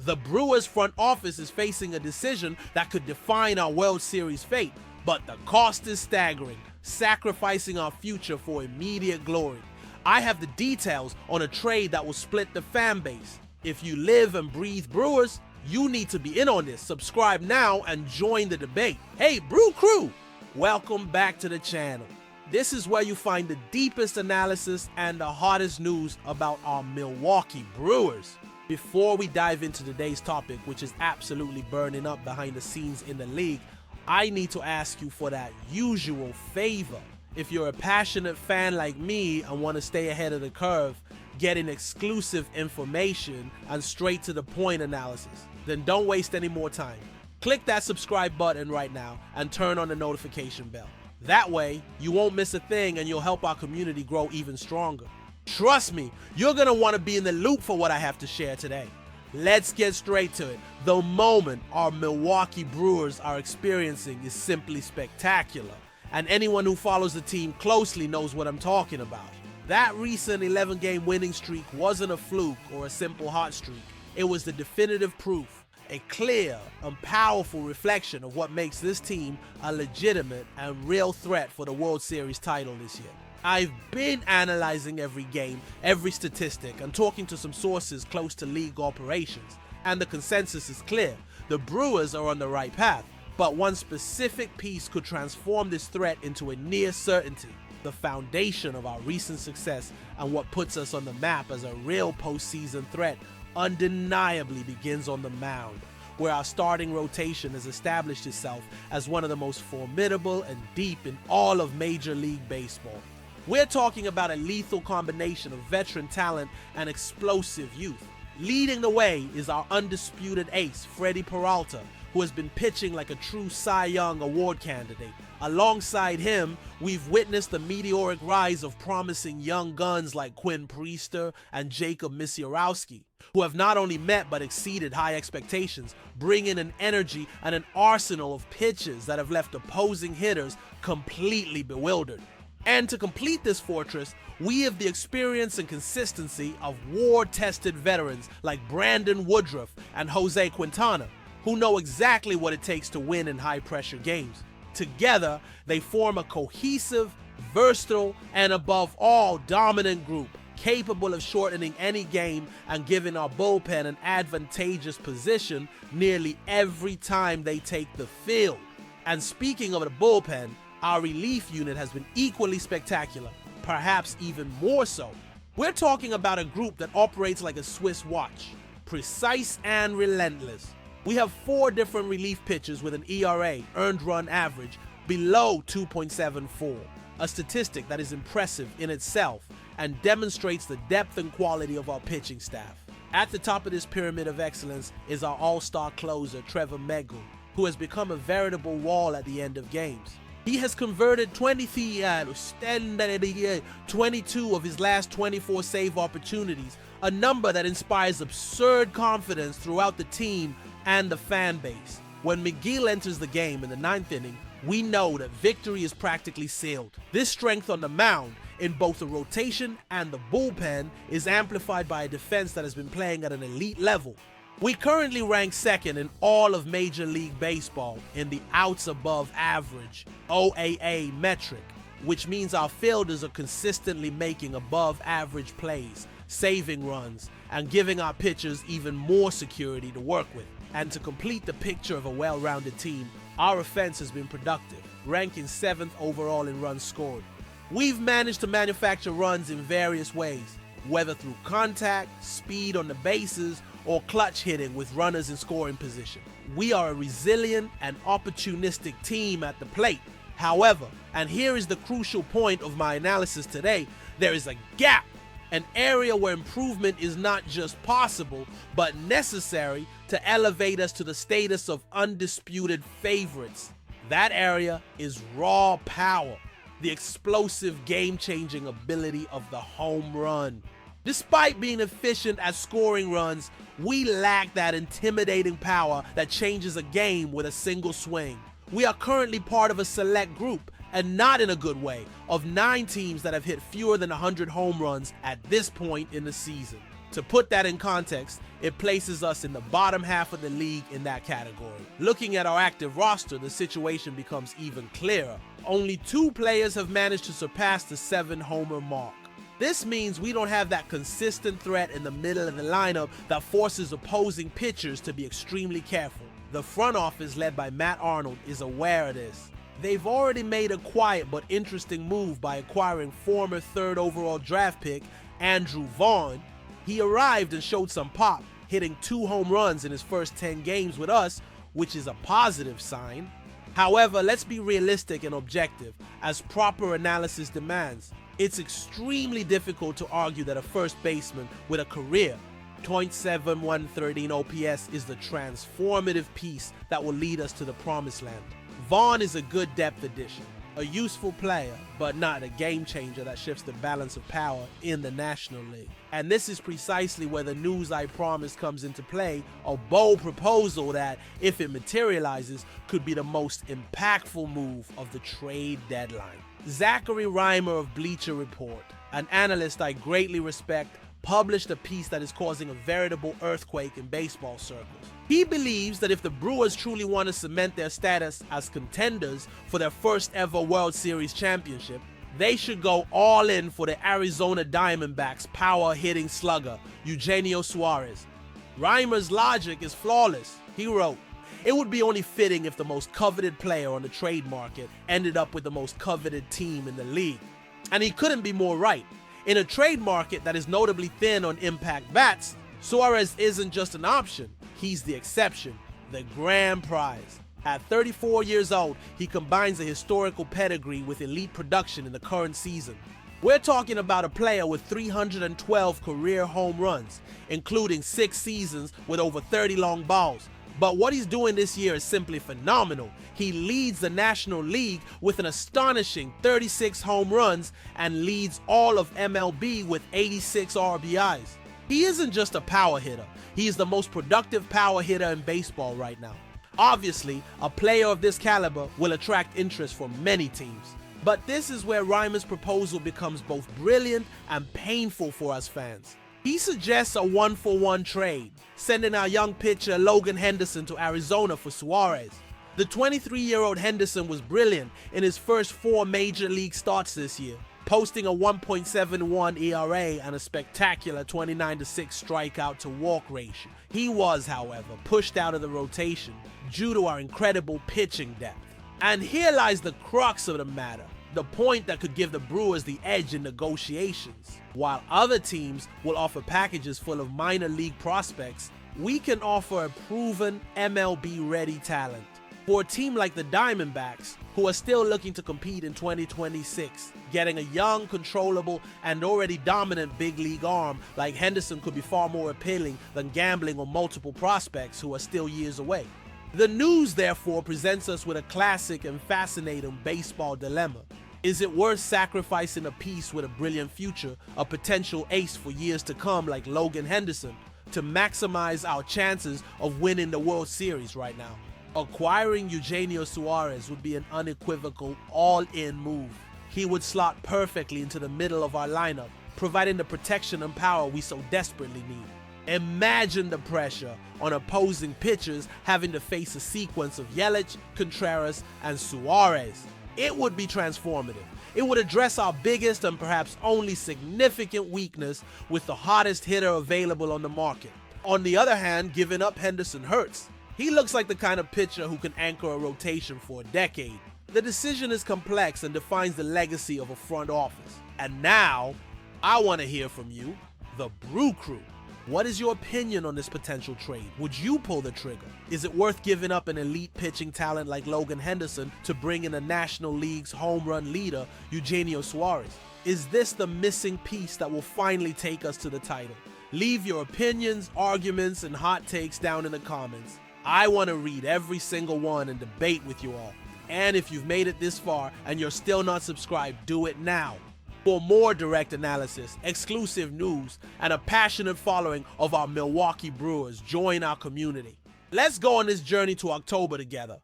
The Brewers front office is facing a decision that could define our World Series fate, but the cost is staggering, sacrificing our future for immediate glory. I have the details on a trade that will split the fan base. If you live and breathe Brewers, you need to be in on this. Subscribe now and join the debate. Hey, Brew Crew! Welcome back to the channel. This is where you find the deepest analysis and the hottest news about our Milwaukee Brewers. Before we dive into today's topic, which is absolutely burning up behind the scenes in the league, I need to ask you for that usual favor. If you're a passionate fan like me and want to stay ahead of the curve, getting exclusive information and straight to the point analysis, then don't waste any more time. Click that subscribe button right now and turn on the notification bell. That way, you won't miss a thing and you'll help our community grow even stronger. Trust me, you're going to want to be in the loop for what I have to share today. Let's get straight to it. The moment our Milwaukee Brewers are experiencing is simply spectacular, and anyone who follows the team closely knows what I'm talking about. That recent 11-game winning streak wasn't a fluke or a simple hot streak. It was the definitive proof, a clear and powerful reflection of what makes this team a legitimate and real threat for the World Series title this year. I've been analyzing every game, every statistic, and talking to some sources close to league operations, and the consensus is clear. The Brewers are on the right path, but one specific piece could transform this threat into a near certainty. The foundation of our recent success and what puts us on the map as a real postseason threat undeniably begins on the mound, where our starting rotation has established itself as one of the most formidable and deep in all of Major League Baseball. We're talking about a lethal combination of veteran talent and explosive youth. Leading the way is our undisputed ace, Freddie Peralta, who has been pitching like a true Cy Young Award candidate. Alongside him, we've witnessed the meteoric rise of promising young guns like Quinn Priester and Jacob Misiorowski, who have not only met but exceeded high expectations, bringing an energy and an arsenal of pitches that have left opposing hitters completely bewildered. And to complete this fortress, we have the experience and consistency of war-tested veterans like Brandon Woodruff and Jose Quintana, who know exactly what it takes to win in high-pressure games. Together, they form a cohesive, versatile, and above all, dominant group, capable of shortening any game and giving our bullpen an advantageous position nearly every time they take the field. And speaking of the bullpen, our relief unit has been equally spectacular, perhaps even more so. We're talking about a group that operates like a Swiss watch, precise and relentless. We have 4 different relief pitchers with an ERA, earned run average, below 2.74, a statistic that is impressive in itself and demonstrates the depth and quality of our pitching staff. At the top of this pyramid of excellence is our all-star closer, Trevor Megu, who has become a veritable wall at the end of games. He has converted 22 of his last 24 save opportunities, a number that inspires absurd confidence throughout the team and the fan base. When McGill enters the game in the 9th inning, we know that victory is practically sealed. This strength on the mound, in both the rotation and the bullpen, is amplified by a defense that has been playing at an elite level. We currently rank 2nd in all of Major League Baseball in the outs above average OAA metric, which means our fielders are consistently making above average plays, saving runs, and giving our pitchers even more security to work with. And to complete the picture of a well-rounded team, our offense has been productive, ranking 7th overall in runs scored. We've managed to manufacture runs in various ways, whether through contact, speed on the bases, or clutch hitting with runners in scoring position. We are a resilient and opportunistic team at the plate. However, and here is the crucial point of my analysis today, there is a gap, an area where improvement is not just possible, but necessary to elevate us to the status of undisputed favorites. That area is raw power, the explosive game-changing ability of the home run. Despite being efficient at scoring runs, we lack that intimidating power that changes a game with a single swing. We are currently part of a select group, and not in a good way, of 9 teams that have hit fewer than 100 home runs at this point in the season. To put that in context, it places us in the bottom half of the league in that category. Looking at our active roster, the situation becomes even clearer. Only 2 players have managed to surpass the 7-homer mark. This means we don't have that consistent threat in the middle of the lineup that forces opposing pitchers to be extremely careful. The front office, led by Matt Arnold, is aware of this. They've already made a quiet but interesting move by acquiring former 3rd overall draft pick Andrew Vaughn. He arrived and showed some pop, hitting 2 home runs in his first 10 games with us, which is a positive sign. However, let's be realistic and objective, as proper analysis demands. It's extremely difficult to argue that a first baseman with a career .7113 OPS is the transformative piece that will lead us to the promised land. Vaughn is a good depth addition, a useful player, but not a game changer that shifts the balance of power in the National League. And this is precisely where the news I promised comes into play, a bold proposal that, if it materializes, could be the most impactful move of the trade deadline. Zachary Reimer of Bleacher Report, an analyst I greatly respect, published a piece that is causing a veritable earthquake in baseball circles. He believes that if the Brewers truly want to cement their status as contenders for their first ever World Series championship, they should go all in for the Arizona Diamondbacks' power-hitting slugger, Eugenio Suarez. Reimer's logic is flawless. He wrote, "It would be only fitting if the most coveted player on the trade market ended up with the most coveted team in the league." And he couldn't be more right. In a trade market that is notably thin on impact bats, Suarez isn't just an option, he's the exception, the grand prize. At 34 years old, he combines a historical pedigree with elite production in the current season. We're talking about a player with 312 career home runs, including 6 seasons with over 30 long balls. But what he's doing this year is simply phenomenal. He leads the National League with an astonishing 36 home runs and leads all of MLB with 86 RBIs. He isn't just a power hitter, he is the most productive power hitter in baseball right now. Obviously, a player of this caliber will attract interest from many teams. But this is where Reimer's proposal becomes both brilliant and painful for us fans. He suggests a 1-for-1 trade, sending our young pitcher Logan Henderson to Arizona for Suarez. The 23-year-old Henderson was brilliant in his first 4 major league starts this year, posting a 1.71 ERA and a spectacular 29-6 strikeout to walk ratio. He was, however, pushed out of the rotation due to our incredible pitching depth. And here lies the crux of the matter, the point that could give the Brewers the edge in negotiations. While other teams will offer packages full of minor league prospects, we can offer a proven MLB-ready talent. For a team like the Diamondbacks, who are still looking to compete in 2026, getting a young, controllable, and already dominant big league arm like Henderson could be far more appealing than gambling on multiple prospects who are still years away. The news, therefore, presents us with a classic and fascinating baseball dilemma. Is it worth sacrificing a piece with a brilliant future, a potential ace for years to come like Logan Henderson, to maximize our chances of winning the World Series right now? Acquiring Eugenio Suarez would be an unequivocal all-in move. He would slot perfectly into the middle of our lineup, providing the protection and power we so desperately need. Imagine the pressure on opposing pitchers having to face a sequence of Yelich, Contreras, and Suarez. It would be transformative. It would address our biggest and perhaps only significant weakness with the hottest hitter available on the market. On the other hand, giving up Henderson hurts. He looks like the kind of pitcher who can anchor a rotation for a decade. The decision is complex and defines the legacy of a front office. And now, I want to hear from you, the Brew Crew. What is your opinion on this potential trade? Would you pull the trigger? Is it worth giving up an elite pitching talent like Logan Henderson to bring in the National League's home run leader, Eugenio Suarez? Is this the missing piece that will finally take us to the title? Leave your opinions, arguments, and hot takes down in the comments. I want to read every single one and debate with you all. And if you've made it this far and you're still not subscribed, do it now. For more direct analysis, exclusive news, and a passionate following of our Milwaukee Brewers, join our community. Let's go on this journey to October together.